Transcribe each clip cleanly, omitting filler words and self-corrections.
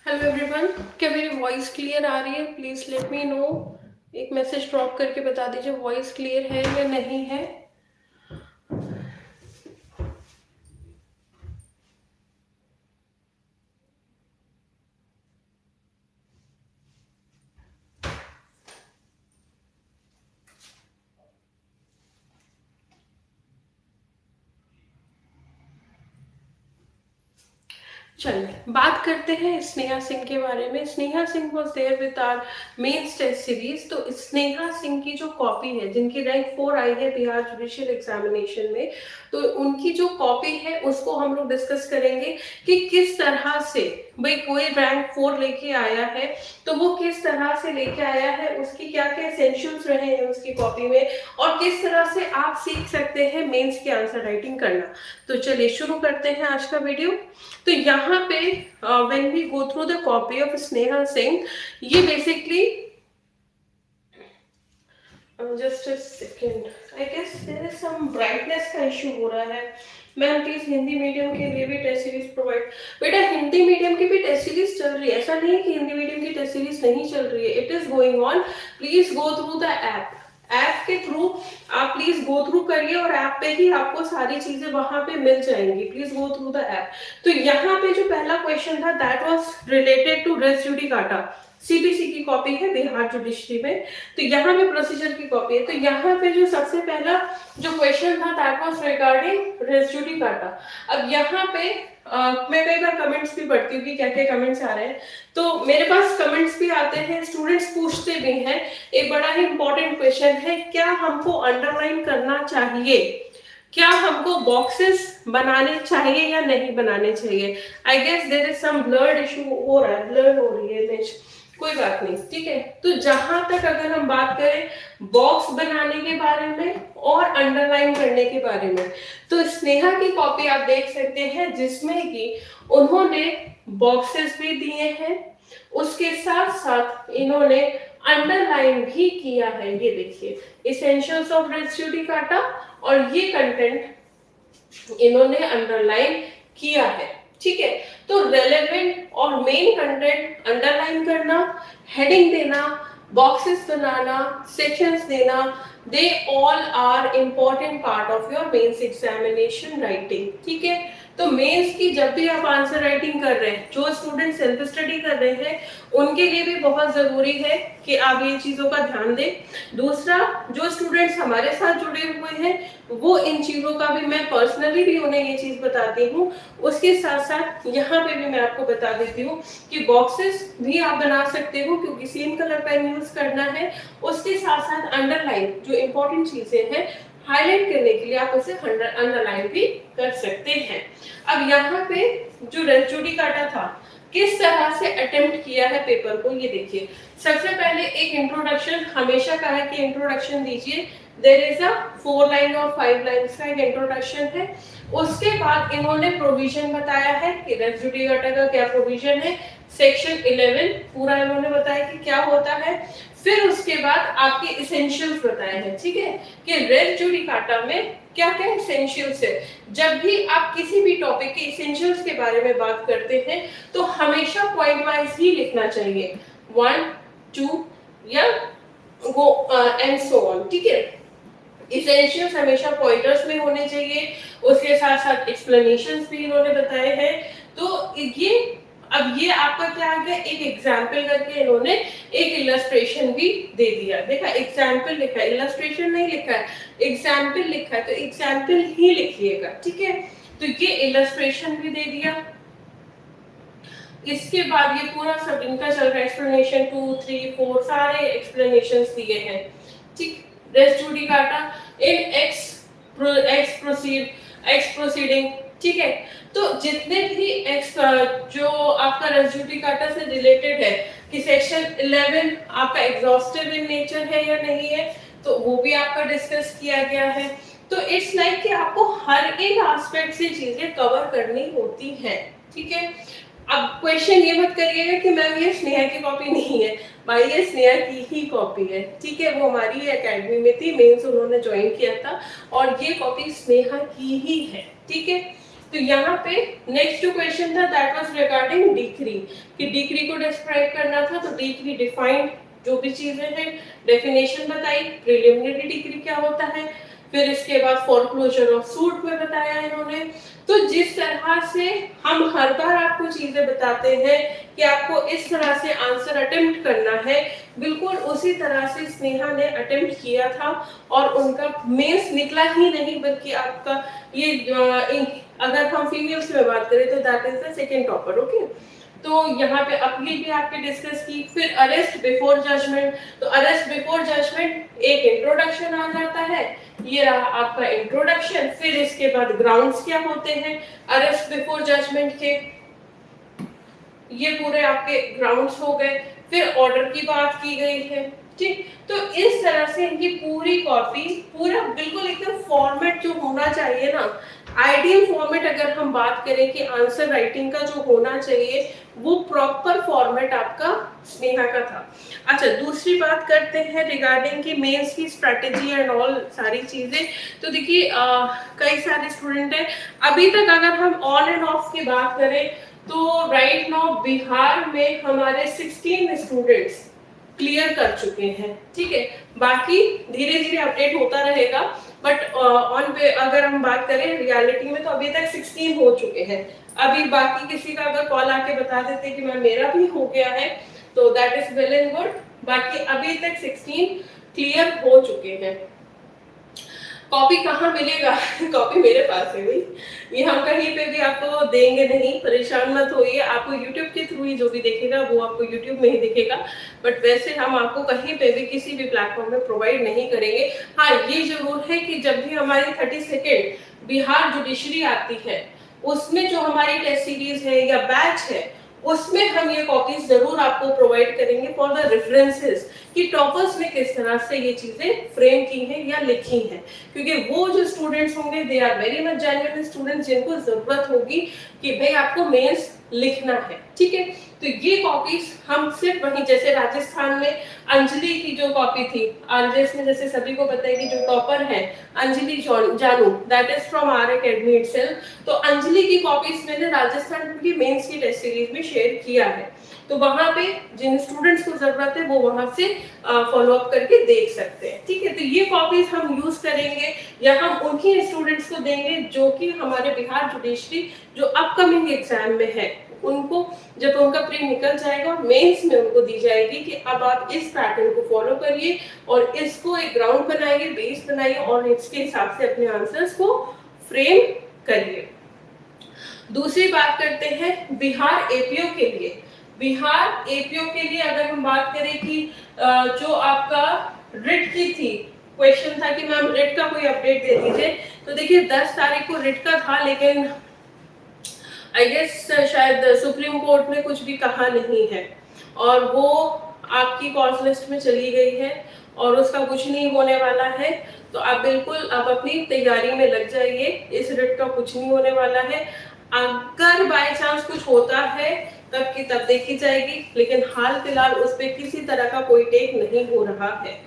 Hello everyone, क्या मेरी voice clear आ रही है? Please let me know. एक मैसेज ड्रॉप करके बता दीजिए वॉइस क्लियर है या नहीं है। चलिए बात करते हैं स्नेहा सिंह के बारे में। Sneha Singh was there with our mains test series. तो स्नेहा सिंह की जो कॉपी है, जिनकी रैंक 4 आई है बिहार जुडिशियल एग्जामिनेशन में, तो उनकी जो कॉपी है उसको हम लोग डिस्कस करेंगे कि किस तरह से भाई कोई रैंक 4 लेके आया है तो वो किस तरह से लेके आया है, उसकी क्या क्या एसेंशियल्स रहे हैं उसकी कॉपी में, और किस तरह से आप सीख सकते हैं मेंस की आंसर राइटिंग करना। तो चलिए शुरू करते हैं आज का वीडियो। तो यहाँ पे when we go through the copy of Sneha Singh, ये basically just a second, I guess there is some brightness का इशू हो रहा है। मैम प्लीज हिंदी मीडियम के लिए भी टेस्ट सीरीज प्रोवाइड। बेटा हिंदी मीडियम की भी टेस्ट सीरीज चल रही है, ऐसा नहीं है कि हिंदी मीडियम की टेस्ट सीरीज नहीं चल रही है। It is going on. Please go through the app के थ्रू आप प्लीज गो थ्रू करिए, और ऐप पे ही आपको सारी चीजें वहां पे मिल जाएंगी। Please go through the app. तो यहाँ पे जो पहला क्वेश्चन था that was related to res judicata. CPC की कॉपी है बिहार जुडिशरी में। तो यहाँ पे प्रोसीजर की कॉपी है। तो यहाँ पे जो सबसे पहला जो क्वेश्चन था that was regarding res judicata. अब यहाँ पे मैं कई बार कमेंट्स भी पढ़ती हूँ कि क्या क्या कमेंट्स आ रहे हैं। तो मेरे पास कमेंट्स भी आते हैं, स्टूडेंट्स पूछते भी हैं। एक बड़ा ही इंपॉर्टेंट क्वेश्चन है, क्या हमको अंडरलाइन करना चाहिए, क्या हमको बॉक्सेस बनाने चाहिए या नहीं बनाने चाहिए। I guess there is some blurred issue हो रहा है, ब्लर हो रही है इमेज, कोई बात नहीं, ठीक है। तो जहां तक अगर हम बात करें बॉक्स बनाने के बारे में और अंडरलाइन करने के बारे में, तो स्नेहा की कॉपी आप देख सकते हैं जिसमें कि उन्होंने बॉक्सेस भी दिए हैं, उसके साथ साथ इन्होंने अंडरलाइन भी किया है। ये देखिए इसेंशियल्स ऑफ रेस जुडिकाटा, और ये कंटेंट इन्होंने अंडरलाइन किया है, ठीक है। तो रेलेवेंट और मेन कंटेंट अंडरलाइन करना, हेडिंग देना, बॉक्सेस बनाना, सेक्शंस देना, they all are important part of your mains examination writing, ठीक है। तो मेंस की जब भी आप आंसर राइटिंग कर रहे हैं, जो स्टूडेंट सेल्फ स्टडी कर रहे हैं उनके लिए भी बहुत जरूरी है कि आप ये चीजों का ध्यान दें। दूसरा, जो स्टूडेंट्स हमारे साथ जुड़े हुए हैं वो इन चीजों का भी, मैं पर्सनली भी उन्हें ये चीज बताती हूँ। उसके साथ साथ यहाँ पे भी मैं आपको बता देती हूँ कि बॉक्सेस भी आप बना सकते हो क्योंकि सेम कलर पेन यूज करना है। उसके साथ साथ अंडरलाइन जो इंपॉर्टेंट चीजें हैं हाईलाइट करने के लिए आप उसे अंडरलाइन भी कर सकते हैं। अब यहाँ पे जो रेस जुडिकाटा था, किस तरह से अटेम्प्ट किया है पेपर को, ये देखिए। सबसे पहले एक इंट्रोडक्शन, हमेशा कहा है कि इंट्रोडक्शन दीजिए। देयर इज अ 4 लाइन और 5 लाइन्स का एक इंट्रोडक्शन है। उसके बाद इन्होंने प्रोविजन बताया है कि रेस जुडिकाटा का क्या प्रोविजन है। सेक्शन 11 पूरा इन्होंने बताया कि क्या होता है। फिर उसके बाद आपके इसेंशियल्स बताए हैं, ठीक है, कि रेस जुडिकाटा में क्या क्या इसेंशियल्स है। जब भी आप किसी भी टॉपिक के इसेंशियल्स के बारे में बात करते हैं तो हमेशा पॉइंट वाइज ही लिखना चाहिए, 1 2 या गो एंड सो ऑन, ठीक है। इसेंशियल्स हमेशा पॉइंटर्स में होने चाहिए। उसके साथ साथ एक्सप्लेनेशंस भी इन्होंने बताए हैं। तो ये अब ये आपका क्या आ गया, एक एग्जाम्पल करके इन्होंने एक इलस्ट्रेशन भी दे दिया। देखा, एग्जाम्पल लिखा है, इलस्ट्रेशन नहीं लिखा है, एग्जाम्पल लिखा है, तो एग्जाम्पल ही लिखिएगा, ठीक है। तो ये इलस्ट्रेशन भी दे दिया। इसके बाद ये पूरा सब इनका चल रहा है, एक्सप्लेनेशन 2 3 4 सारे एक्सप्लेनेशंस दिए हैं, ठीक। रेस जुडिकाटा इन एक्स प्रोसीडिंग, ठीक है। तो जितने भी एक्स जो आपका रेस जुडिकाटा से रिलेटेड है कि सेक्शन 11 आपका एग्जॉस्टिव इन नेचर है या नहीं है, तो वो भी आपका डिस्कस किया गया है। तो इट्स लाइक कि आपको हर एक एस्पेक्ट से चीजें कवर करनी होती हैं, ठीक है। अब क्वेश्चन ये मत करिएगा कि मैम ये स्नेहा की कॉपी नहीं है, भाई ये स्नेहा की ही कॉपी है, ठीक है। वो हमारी एकेडमी में थी, मेंस उन्होंने ज्वाइन किया था, और ये कॉपी स्नेहा की ही है, ठीक है। तो यहाँ पे नेक्स्ट जो क्वेश्चन था दैट वाज रिगार्डिंग डिक्री, कि डिक्री को डिस्क्राइब करना था। तो डिक्री डिफाइंड जो भी चीजें हैं, डेफिनेशन बताई, प्रिलिमिनरी डिक्री क्या होता है, फिर इसके बाद फोरक्लोजर ऑफ सूट में बताया इन्होंने। तो जिस तरह से हम हर बार आपको चीजें बताते हैं कि आपको इस तरह से आंसर अटेम्प्ट करना है, बिल्कुल उसी तरह से स्नेहा ने अटेम्प्ट किया था और उनका मेंस निकला ही नहीं बल्कि आपका ये अगर हम फीमेल्स में बात करें तो that is the second topper. Okay, तो यहाँ पे अपील भी आपके डिस्कस की। फिर अरेस्ट बिफोर जजमेंट, तो अरेस्ट बिफोर जजमेंट एक इंट्रोडक्शन आ जाता है, ये रहा आपका इंट्रोडक्शन। फिर इसके बाद ग्राउंड्स क्या होते हैं अरेस्ट बिफोर जजमेंट के, ये पूरे आपके ग्राउंड्स हो गए। फिर ऑर्डर की बात की गई है, ठीक। तो इस तरह से इनकी पूरी कॉपी, पूरा बिल्कुल एकदम फॉर्मेट जो होना चाहिए ना, आइडियल फॉर्मेट अगर हम बात करें कि आंसर राइटिंग का जो होना चाहिए वो प्रॉपर फॉर्मेट आपका स्नेहा का था। अच्छा, दूसरी बात करते हैं रिगार्डिंग की मेंस की स्ट्रेटेजी एंड ऑल सारी चीजें। तो देखिए कई सारे स्टूडेंट हैं अभी तक, अगर हम ऑन एंड ऑफ की बात करें तो राइट नाउ बिहार में हमारे 16 स्टूडेंट्स क्लियर कर चुके हैं, ठीक है। बाकी धीरे धीरे अपडेट होता रहेगा, बट ऑन पे अगर हम बात करें रियलिटी में तो अभी तक 16 हो चुके हैं। अभी बाकी किसी का अगर कॉल आके बता देते कि मैम मेरा भी हो गया है तो that is well and good, बाकी अभी तक 16 क्लियर हो चुके हैं। कॉपी कहाँ मिलेगा? कॉपी मेरे पास है भाई, ये हम कहीं पे भी आपको देंगे नहीं, परेशान मत होइए। आपको YouTube के थ्रू ही जो भी देखेगा वो आपको YouTube में ही दिखेगा, बट वैसे हम आपको कहीं पे भी किसी भी प्लेटफॉर्म में प्रोवाइड नहीं करेंगे। हाँ, ये जरूर है कि जब भी हमारी 32nd बिहार जुडिशरी आती है उसमें जो हमारी टेस्ट सीरीज है या बैच है उसमें हम ये कॉपीज जरूर आपको प्रोवाइड करेंगे फॉर द रेफरेंसेस कि टॉपर्स ने किस तरह से ये चीजें फ्रेम की हैं या लिखी हैं, क्योंकि वो जो स्टूडेंट्स होंगे they are very much genuine students जिनको जरूरत होगी कि भाई आपको मेंस लिखना है, ठीक है। तो ये कॉपीज हम सिर्फ वहीं, जैसे राजस्थान में अंजलि की जो कॉपी थी, आरजेएस में जैसे सभी को पता है कि जो टॉपर है Anjali Janu, that is from our academy itself. तो अंजलि की कॉपीज मैंने राजस्थान की मेंस की टेस्ट सीरीज में शेयर किया है, तो वहां पे जिन स्टूडेंट्स को जरूरत है वो वहां से फॉलो अप करके देख सकते हैं, ठीक है। तो ये कॉपीज हम यूज करेंगे या हम उन्हीं स्टूडेंट्स को देंगे जो कि हमारे बिहार जुडिशरी जो अपकमिंग एग्जाम में है, उनको जब उनका प्री निकल जाएगा मेंस में उनको दी जाएगी कि अब आप इस पैटर्न को फॉलो करिए और इसको एक ग्राउंड बनाइए, बेस बनाइए और इसके हिसाब से अपने आंसर्स को फ्रेम करिए। दूसरी बात करते हैं बिहार एपीओ के लिए। बिहार एपीओ के लिए अगर हम बात करें कि जो आपका रिट की थी, क्वेश्चन था कि मैम रिट का कोई अपडेट दे दीजिए। तो देखिए 10 तारीख को रिट का था, लेकिन आई गेस शायद सुप्रीम कोर्ट ने कुछ भी कहा नहीं है और वो आपकी कॉज लिस्ट में चली गई है और उसका कुछ नहीं होने वाला है। तो आप बिल्कुल आप अपनी तैयारी में लग जाइए, इस रिट का कुछ नहीं होने वाला है। अगर बाय चांस कुछ होता है तब की तब देखी जाएगी, लेकिन हाल फिलहाल उस पर किसी तरह का कोई टेक नहीं हो रहा है,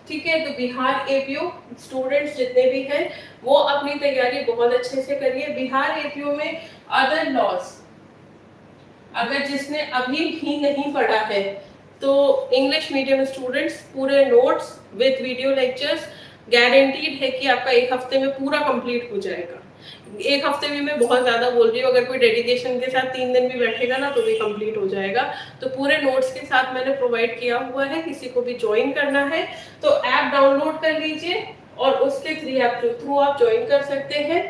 ठीक है। तो बिहार एपीओ स्टूडेंट्स जितने भी हैं वो अपनी तैयारी बहुत अच्छे से करिए। बिहार एपीओ में अदर लॉज अगर जिसने अभी भी नहीं पढ़ा है तो इंग्लिश मीडियम स्टूडेंट्स पूरे notes with video lectures guaranteed है कि आपका एक हफ्ते में पूरा कंप्लीट हो जाएगा। एक हफ्ते भी मैं बहुत ज्यादा बोल रही हूँ, अगर कोई डेडिकेशन के साथ 3 दिन भी बैठेगा ना तो भी कंप्लीट हो जाएगा। तो पूरे नोट्स के साथ मैंने प्रोवाइड किया हुआ है, किसी को भी ज्वाइन करना है तो ऐप डाउनलोड कर लीजिए और उसके थ्रू आप ज्वाइन कर सकते हैं।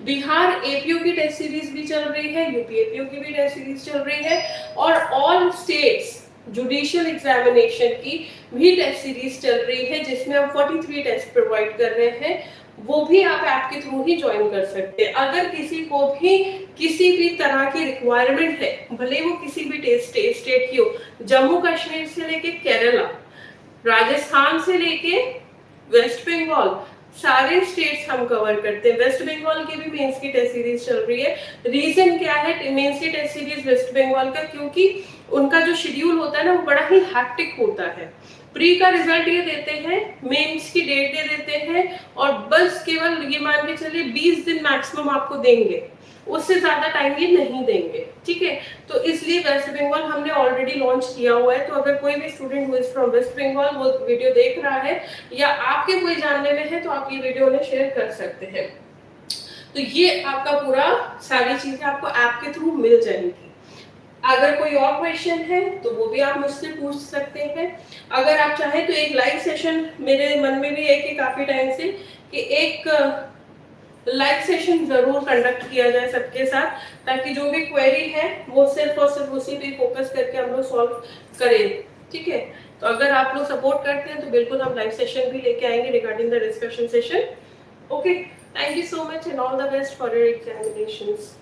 बिहार एपीओ की टेस्ट सीरीज भी चल रही है, यूपी एपीओ की भी टेस्ट सीरीज चल रही है और ऑल स्टेट्स जुडिशियल एग्जामिनेशन की भी टेस्ट सीरीज चल रही है जिसमें हम 43 टेस्ट प्रोवाइड कर रहे हैं, वो भी आप ऐप के थ्रू ही ज्वाइन कर सकते हैं। अगर किसी को भी किसी भी तरह की रिक्वायरमेंट है, भले वो किसी भी स्टेट की हो, जम्मू कश्मीर से लेके केरला, राजस्थान से लेके वेस्ट बंगाल, सारे स्टेट्स हम कवर करते हैं। वेस्ट बंगाल की भी मेंस की टेस्ट सीरीज चल रही है। रीजन क्या है मेंस की टेस्ट सीरीज वेस्ट बंगाल का? क्योंकि उनका जो शेड्यूल होता है ना वो बड़ा ही हैक्टिक होता है। प्री का रिजल्ट ये देते हैं, मेंस की डेट दे देते हैं और बस केवल ये मान के चलिए 20 दिन मैक्सिमम आपको देंगे। उससे ज्यादा टाइम ये नहीं देंगे, ठीक है। तो इसलिए वेस्ट बंगाल हमने ऑलरेडी लॉन्च किया हुआ है। तो अगर कोई भी student who is from West Bengal वो वीडियो देख रहा है या आपके कोई जानने में है तो आप ये वीडियो उन्हें शेयर कर सकते हैं। तो ये आपका पूरा सारी चीजें आपको ऐप के थ्रू मिल जाएंगी। अगर कोई और क्वेश्चन है तो वो भी आप मुझसे पूछ सकते हैं। अगर आप चाहें तो एक लाइव सेशन मेरे मन में भी है कि काफी टाइम से कि एक लाइव सेशन जरूर कंडक्ट किया जाए सबके साथ, ताकि जो भी क्वेरी है वो सिर्फ और सिर्फ उसी पे फोकस करके हम लोग सॉल्व करें, ठीक है। तो अगर आप लोग सपोर्ट करते हैं तो बिल्कुल हम लाइव सेशन भी लेके आएंगे regarding the discussion session. Okay, thank you so much and all the best for your examinations.